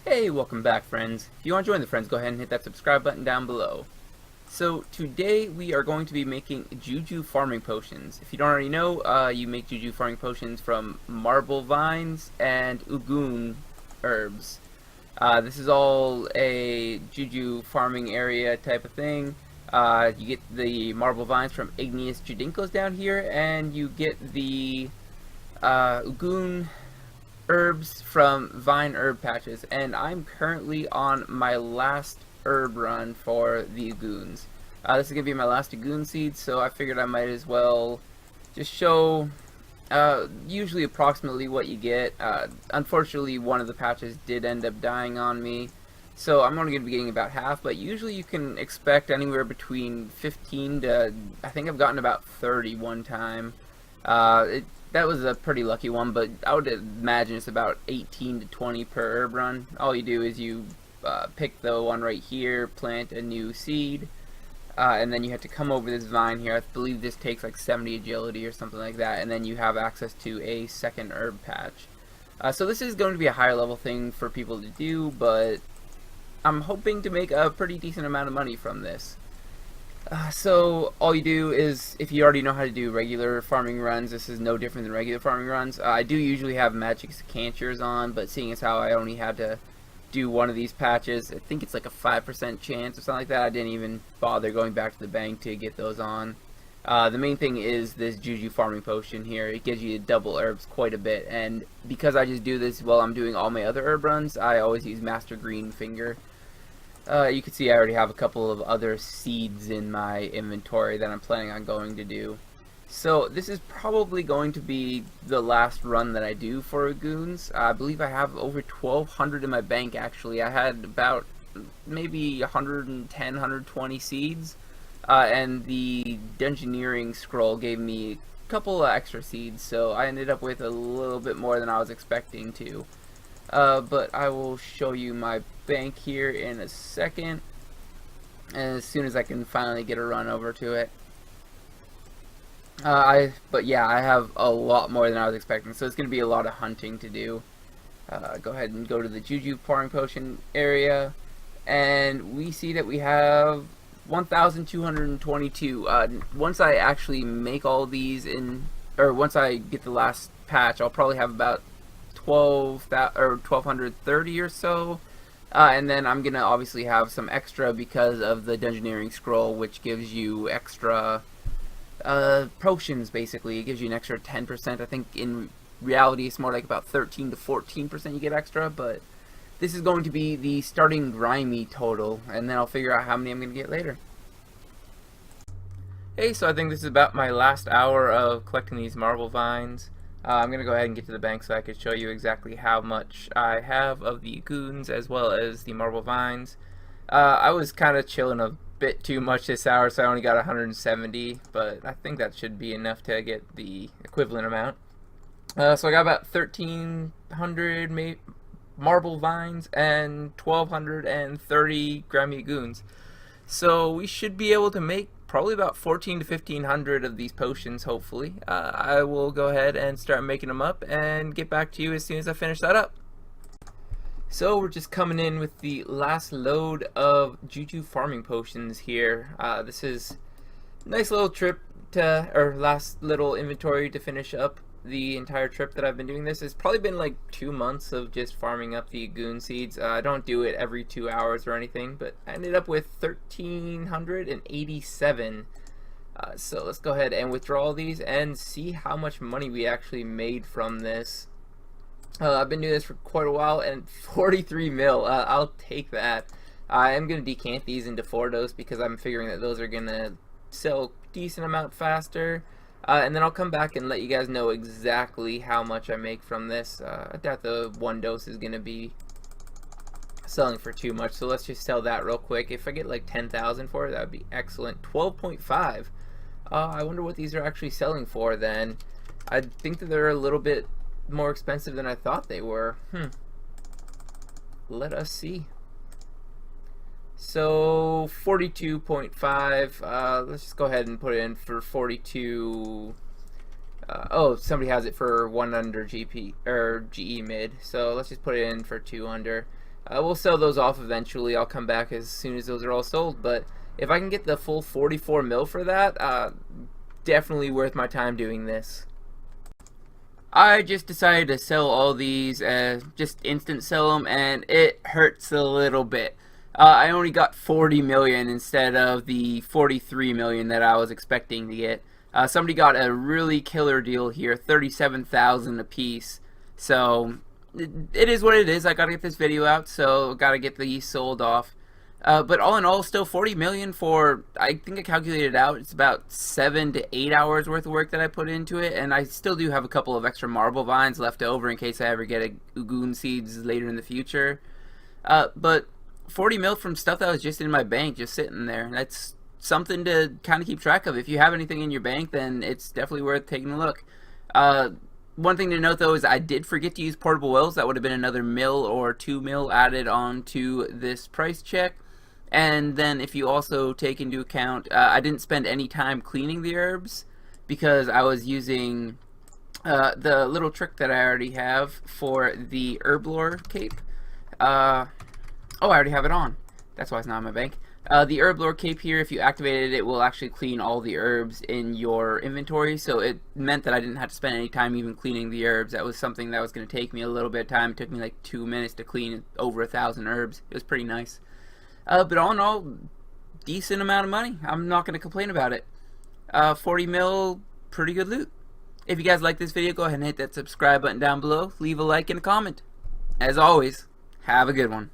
Hey, welcome back, friends. If you want to join the friends, go ahead and hit that subscribe button down below. So today we are going to be making Juju farming potions. If you don't already know, you make Juju farming potions from marble vines and Ugune herbs. This is all a Juju farming area type of thing. You get the marble vines from igneous Judinkos down here, and you get the Ugune herbs from vine herb patches, and I'm currently on my last herb run for the Ugunes. This is going to be my last Ugune seed, so I figured I might as well just show usually approximately what you get. Unfortunately, one of the patches did end up dying on me, so I'm only going to be getting about half, but usually you can expect anywhere between 15 to, I think I've gotten about 30 one time. That was a pretty lucky one, but I would imagine it's about 18 to 20 per herb run. All you do is you pick the one right here, plant a new seed, and then you have to come over this vine here. I believe this takes like 70 agility or something like that, and then you have access to a second herb patch. So this is going to be a higher level thing for people to do, but I'm hoping to make a pretty decent amount of money from this. So all you do is, if you already know how to do regular farming runs, this is no different than regular farming runs. I do usually have magic cantures on, but seeing as how I only had to do one of these patches, I think it's like a 5% chance or something like that, I didn't even bother going back to the bank to get those on. The main thing is this Juju farming potion here. It gives you double herbs quite a bit, and because I just do this while I'm doing all my other herb runs, I always use Master Green Finger. You can see I already have a couple of other seeds in my inventory that I'm planning on going to do. So this is probably going to be the last run that I do for Ugunes. I believe I have over 1,200 in my bank actually. I had about maybe 110, 120 seeds. And the Dungeoneering scroll gave me a couple of extra seeds, so I ended up with a little bit more than I was expecting to. But I will show you my bank here in a second, and as soon as I can finally get a run over to it. But yeah, I have a lot more than I was expecting, so it's going to be a lot of hunting to do. Go ahead and go to the Juju farming potion area, and we see that we have 1,222. Once I actually make all these or once I get the last patch, I'll probably have about 1,230 or so, and then I'm gonna obviously have some extra because of the Dungeoneering scroll, which gives you extra potions. Basically, it gives you an extra 10%. I think in reality it's more like about 13 to 14% you get extra, but this is going to be the starting grimy total, and then I'll figure out how many I'm gonna get later. Hey, so I think this is about my last hour of collecting these marble vines. I'm going to go ahead and get to the bank so I can show you exactly how much I have of the goons as well as the marble vines. I was kind of chilling a bit too much this hour, so I only got 170, but I think that should be enough to get the equivalent amount. So I got about 1,300 marble vines and 1,230 grimy goons. So we should be able to make probably about 1,400 to 1,500 of these potions, hopefully. I will go ahead and start making them up and get back to you as soon as I finish that up. So we're just coming in with the last load of Juju farming potions here. This is a nice little trip to, or last little inventory to finish up the entire trip that I've been doing this. It's probably been like 2 months of just farming up the goon seeds. I don't do it every 2 hours or anything, but I ended up with 1,387. So let's go ahead and withdraw these and see how much money we actually made from this. I've been doing this for quite a while, and 43 mil. I'll take that. I am going to decant these into Fordos because I'm figuring that those are going to sell a decent amount faster. And then I'll come back and let you guys know exactly how much I make from this. I doubt the one dose is going to be selling for too much, so let's just sell that real quick. If I get like 10,000 for it, that would be excellent. 12.5. I wonder what these are actually selling for then. I think that they're a little bit more expensive than I thought they were. Let us see. So 42.5. Let's just go ahead and put it in for 42. Oh, somebody has it for 1 under GP or GE mid. So let's just put it in for 2 under. We'll sell those off eventually. I'll come back as soon as those are all sold. But if I can get the full 44 mil for that, definitely worth my time doing this. I just decided to sell all these, just instant sell them, and it hurts a little bit. I only got 40 million instead of the 43 million that I was expecting to get. Somebody got a really killer deal here, 37,000 a piece. So it is what it is. I gotta get this video out, so gotta get these sold off. But all in all, still 40 million for, I think I calculated it out, it's about 7 to 8 hours worth of work that I put into it, and I still do have a couple of extra marble vines left over in case I ever get a Ugune seeds later in the future. But 40 mil from stuff that was just in my bank, just sitting there. That's something to kind of keep track of. If you have anything in your bank, then it's definitely worth taking a look. One thing to note though is I did forget to use portable wells. That would have been another mil or 2 mil added on to this price check. And then if you also take into account, I didn't spend any time cleaning the herbs because I was using the little trick that I already have for the herb lore cape. Oh, I already have it on. That's why it's not in my bank. The herb lore cape here, if you activated it, it will actually clean all the herbs in your inventory. So it meant that I didn't have to spend any time even cleaning the herbs. That was something that was going to take me a little bit of time. It took me like 2 minutes to clean over 1,000 herbs. It was pretty nice. But all in all, decent amount of money. I'm not going to complain about it. 40 mil, pretty good loot. If you guys like this video, go ahead and hit that subscribe button down below. Leave a like and a comment. As always, have a good one.